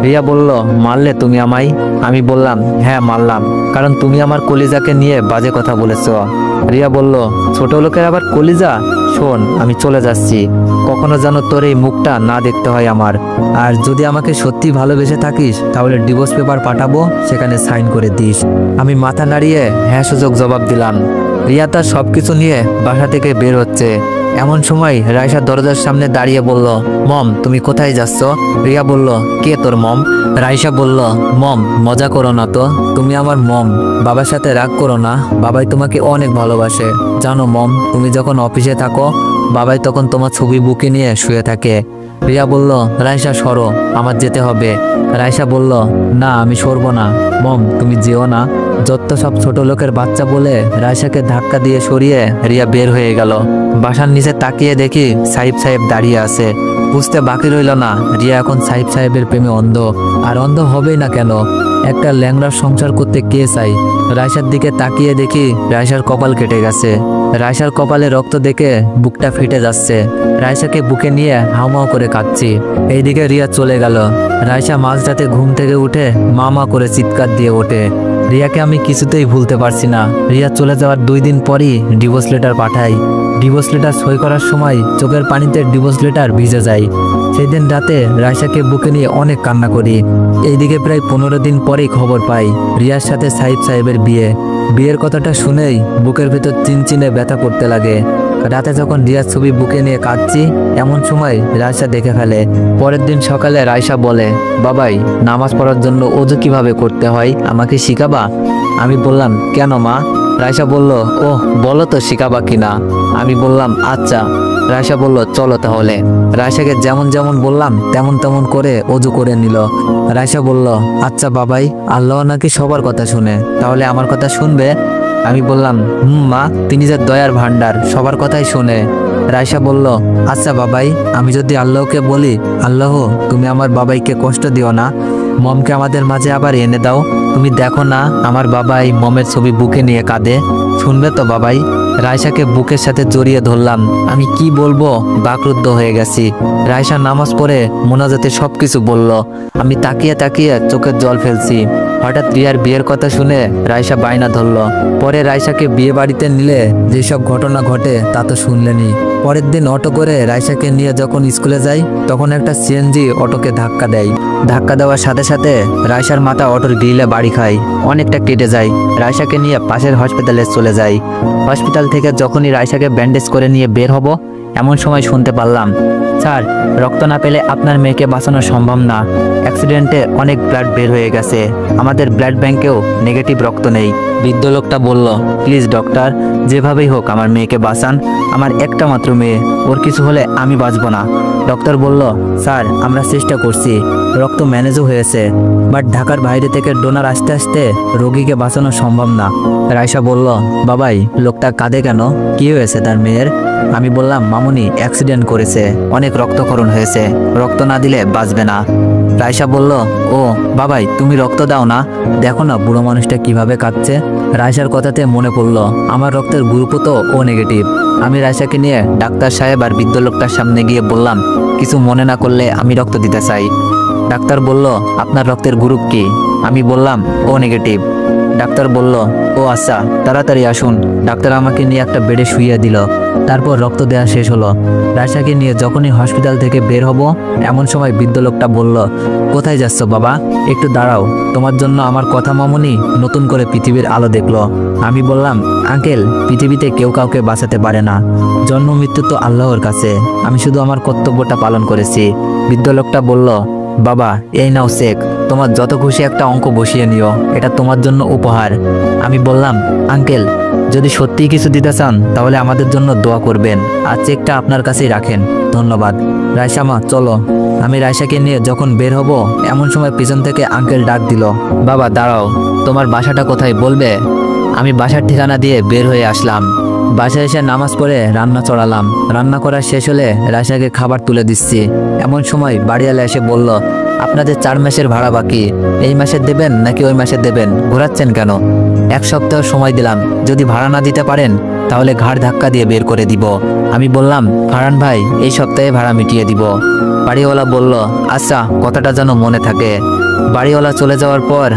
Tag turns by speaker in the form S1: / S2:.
S1: রিয়া বলল, মারলে তুমি আমায়? আমি বললাম, হ্যাঁ মারলাম, কারণ তুমি আমার কলিজাকে নিয়ে বাজে কথা বলেছো। রিয়া বলল, ছোট লোকের আবার কলিজা? শোন, আমি চলে যাচ্ছি, কখনো যেন তোর এই মুখটা না দেখতে হয় আমার। আর যদি আমাকে সত্যি ভালোবেসে থাকিস তাহলে ডিভোর্স পেপার পাঠাবো, সেখানে সাইন করে দিস। আমি মাথা নাড়িয়ে হ্যাঁ সূচক জবাব দিলাম। রিয়া তার সবকিছু নিয়ে বাসা থেকে বের হচ্ছে। এমন সময় রাইসা দরজার সামনে দাঁড়িয়ে বলল, মম তুমি কোথায় যাচ্ছ? রিয়া বলল, কে তোর মম? রাইসা বলল, মম মজা করো না তো, তুমি আমার মম, বাবার সাথে রাগ করো না, বাবাই তোমাকে অনেক ভালোবাসে। জানো মম, তুমি যখন অফিসে থাকো বাবাই তখন তোমার ছবি বুকে নিয়ে শুয়ে থাকে। রিয়া বলল, রাইসা সরো, আমার যেতে হবে। রাইসা বলল, না আমি সরবো না। মম তুমি যেও না। যত সব ছোট লোকের বাচ্চা বলে রাইসাকে ধাক্কা দিয়ে সরিয়ে রিয়া বের হয়ে গেল। বাসার নিচে তাকিয়ে দেখি সাহিব সাহেব দাঁড়িয়ে আছে। বুঝতে বাকি রইল না রিয়া এখন সাহিব সাহেবের প্রেমে অন্ধ। আর অন্ধ হবেই না কেন, একটা ল্যাংড়ার সংসার করতে কে চাই? রাইসার দিকে তাকিয়ে দেখি রাইসার কপাল কেটে গেছে। রাইসার কপালে রক্ত দেখে বুকটা ফেটে যাচ্ছে। রাইসাকে বুকে নিয়ে হাউমাউ করে কাঁদছি। এইদিকে রিয়া চলে গেল। রাইসা মাঝরাতে ঘুম থেকে উঠে মা মা করে চিৎকার দিয়ে ওঠে। রিয়াকে আমি কিছুতেই ভুলতে পারছি না। রিয়া চলে যাওয়ার 2 দিন পরই ডিভোর্স লেটার পাঠাই। ডিভোর্স লেটার সই করার সময় চোখের পানিতে ডিভোর্স লেটার ভিজে যায়। সেই দিন রাতে রাইসাকে বুকে নিয়ে অনেক কান্না করি। এইদিকে প্রায় 15 দিন পরেই খবর পাই রিয়ার সাথে সাহিব সাহেবের বিয়ে। বিয়ের কথাটা শুনেই বুকের ভেতর চিনচিনে ব্যথা করতে লাগে। রাতে যখন রিয়ার ছবি বুকে নিয়ে কাঁদছি এমন সময় রাইসা দেখে ফেলে। পরের দিন সকালে রাইসা বলে, বাবাই নামাজ পড়ার জন্য ওযু কিভাবে করতে হয় আমাকে শিখাবা? আমি বললাম, কেন মা? রাইসা বলল, ওহ বলো তো শিখাবা কিনা। আমি বললাম, আচ্ছা। রাইসা বলল, চলো তাহলে। রাইসাকে যেমন যেমন বললাম তেমন তেমন করে ওযু করে নিল। রাইসা বলল, আচ্ছা বাবাই, আল্লাহ নাকি সবার কথা শুনে, তাহলে আমার কথা শুনবে? আমি বললাম, মা, তিনি যে দয়ার ভান্ডার, সবার কথাই শুনে। রাইসা বলল, আচ্ছা বাবাই, আমি যদি আল্লাহকে বলি, আল্লাহ তুমি আমার বাবাইকে কষ্ট দিও না, মমকে আমাদের মাঝে আবার এনে দাও, তুমি দেখো না আমার বাবাই মমের ছবি বুকে নিয়ে কাঁদে, শুনবে তো বাবাই? রাইসাকে বুকের সাথে জড়িয়ে ধরলাম। আমি কি বলবো, বাকরুদ্ধ হয়ে গেছি। রাইসা নামাজ পড়ে মোনাজাতে সবকিছু বলল। আমি তাকিয়ে তাকিয়ে চোখের জল ফেলছি। হঠাৎ রিয়ার বিয়ের কথা শুনে রাইসা বায়না ধরল। পরে রাইসাকে বিয়ে বাড়িতে নিলে যেসব ঘটনা ঘটে তা তো শুনলেনি। পরের দিন অটো করে রাইসাকে নিয়ে যখন স্কুলে যাই তখন একটা সিএনজি অটোকে ধাক্কা দেয়। ধাক্কা দেওয়ার সাথে সাথে রাইসার মাথা অটোর গ্রিলে বাড়ি খায়, অনেকটা কেটে যায়। রাইসাকে নিয়ে পাশের হসপিটালে চলে যাই। হসপিটাল থেকে যখনই রাইসাকে ব্যান্ডেজ করে নিয়ে বের হব এমন সময় শুনতে পারলাম, স্যার রক্ত না পেলে আপনার মেয়েকে বাঁচানো সম্ভব না, অ্যাক্সিডেন্টে অনেক ব্লাড বের হয়ে গেছে, আমাদের ব্লাড ব্যাংকেও নেগেটিভ রক্ত নেই। বৃদ্ধ লোকটা বলল, প্লিজ ডক্টর, যেভাবেই হোক আমার মেয়েকে বাঁচান, আমার একটা মাত্র মেয়ে, ওর কিছু হলে আমি বাঁচব না। ডক্টর বলল, স্যার আমরা চেষ্টা করছি, রক্ত ম্যানেজও হয়েছে, বাট ঢাকার বাইরে থেকে ডোনার আসতে আসতে রোগীকে বাঁচানো সম্ভব না। রাইসা বলল, বাবাই লোকটা কাঁদে কেন, কি হয়েছে তার মেয়ের? আমি বললাম, মামুনি অ্যাক্সিডেন্ট করেছে, অনেক রক্তক্ষরণ হয়েছে, রক্ত না দিলে বাঁচবে না। রাইসা বলল, ও বাবাই তুমি রক্ত দাও না, দেখো না বুড়ো মানুষটা কিভাবে কাঁদছে। রাইসার কথাতে মনে পড়ল আমার রক্তের গ্রুপও তো ও নেগেটিভ। আমি রাইসাকে নিয়ে ডাক্তার সাহেব আর বৃদ্ধ লোকটার সামনে গিয়ে বললাম, কিছু মনে না করলে আমি রক্ত দিতে চাই। ডাক্তার বলল, আপনার রক্তের গ্রুপ কি? আমি বললাম, ও নেগেটিভ। ডাক্তার বলল, ও আচ্ছা তাড়াতাড়ি আসুন। ডাক্তার আমাকে নিয়ে একটা বেডে শুইয়ে দিল। তারপর রক্ত দেওয়া শেষ হলো। রাইসাকে নিয়ে যখনই হসপিটাল থেকে বের হব এমন সময় বৃদ্ধ লোকটা বলল, কোথায় যাচ্ছ বাবা, একটু দাঁড়াও, তোমার জন্য আমার কথা মামুনি নতুন করে পৃথিবীর আলো দেখলো। আমি বললাম, আঙ্কেল পৃথিবীতে কেউ কাউকে বাঁচাতে পারে না, জন্ম মৃত্যু তো আল্লাহর কাছে, আমি শুধু আমার কর্তব্যটা পালন করেছি। বৃদ্ধ লোকটা বলল, বাবা এই নাও চেক, তোমার যত খুশি একটা অঙ্ক বসিয়ে নিও, এটা তোমার জন্য উপহার। আমি বললাম, আঙ্কেল যদি সত্যিই কিছু দিতে চান তাহলে আমাদের জন্য দোয়া করবেন, আর চেকটা আপনার কাছেই রাখেন, ধন্যবাদ। রাইসা মা চলো। আমি রাইসাকে নিয়ে যখন বের হব এমন সময় পিছন থেকে আঙ্কেল ডাক দিল, বাবা দাঁড়াও, তোমার বাসাটা কোথায় বলবে? আমি বাসার ঠিকানা দিয়ে বের হয়ে আসলাম। বাসায় এসে নামাজ পড়ে রান্না চড়ালাম। রান্না করা শেষ হলে রাইসাকে খাবার তুলে দিচ্ছি। এমন সময় বাড়িওয়ালা এসে বলল, আপনাদের 4 মাসের ভাড়া বাকি, এই মাসে দেবেন নাকি ওই মাসে দেবেন, ঘোরাচ্ছেন কেন? 1 সপ্তাহ সময় দিলাম, যদি ভাড়া না দিতে পারেন তাহলে ঘাড় ধাক্কা দিয়ে বের করে দিব। আমি বললাম, ফারহান ভাই এই সপ্তাহে ভাড়া মিটিয়ে দিব। বাড়িওয়ালা বলল, আচ্ছা কথাটা যেন মনে থাকে। বাড়িওয়ালা চলে যাওয়ার পর